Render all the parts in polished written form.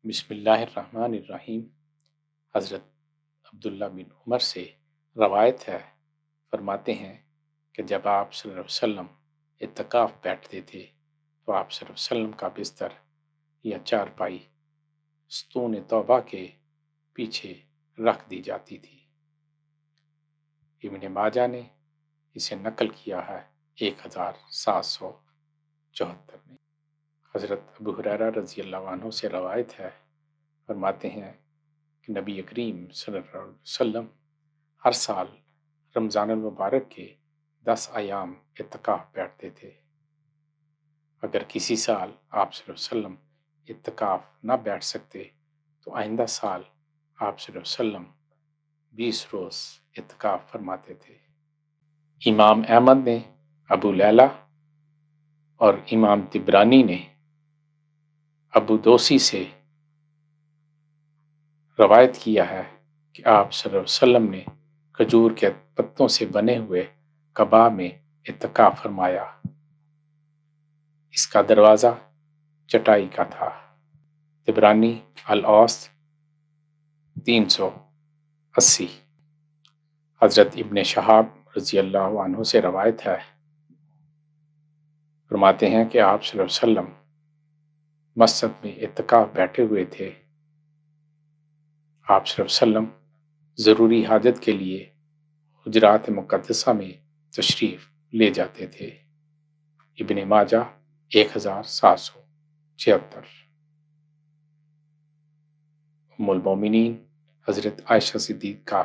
بسم اللہ الرحمن الرحیم۔ حضرت عبداللہ بن عمر سے روایت ہے، فرماتے ہیں کہ جب آپ صلی اللہ علیہ وسلم اعتکاف بیٹھتے تھے تو آپ صلی اللہ علیہ وسلم کا بستر یا چارپائی ستون توبہ کے پیچھے رکھ دی جاتی تھی۔ ابن ماجہ نے اسے نقل کیا ہے 1774 میں۔ حضرت ابو ہریرہ رضی اللہ عنہ سے روایت ہے، فرماتے ہیں کہ نبی کریم صلی اللہ علیہ وسلم ہر سال رمضان المبارک کے 10 ایام اعتکاف بیٹھتے تھے۔ اگر کسی سال آپ صلی اللہ علیہ وسلم اعتکاف نہ بیٹھ سکتے تو آئندہ سال آپ صلی اللہ علیہ وسلم 20 روز اعتکاف فرماتے تھے۔ امام احمد نے ابو لیلہ اور امام طبرانی نے ابو دوسی سے روایت کیا ہے کہ آپ صلی اللہ علیہ وسلم نے کھجور کے پتوں سے بنے ہوئے قباء میں اعتکاف فرمایا۔ اس کا دروازہ چٹائی کا تھا۔ طبرانی الاوسط 380۔ حضرت ابن شہاب رضی اللہ عنہ سے روایت ہے، فرماتے ہیں کہ آپ صلی اللہ علیہ وسلم مسجد میں اعتکاف بیٹھے ہوئے تھے۔ آپ صلی اللہ علیہ وسلم ضروری حاجت کے لیے حجرات مقدسہ میں تشریف لے جاتے تھے۔ ابن ماجہ 1776۔ ام المومنین حضرت عائشہ صدیقہ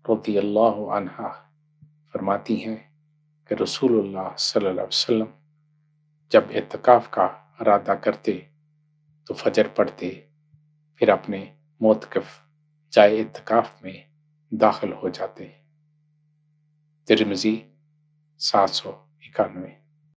رضی اللہ عنہا فرماتی ہیں کہ رسول اللہ صلی اللہ علیہ وسلم جب اعتکاف کا ارادہ کرتے تو فجر پڑھتے، پھر اپنے معتکف جائے اعتکاف میں داخل ہو جاتے۔ ترمذی 791۔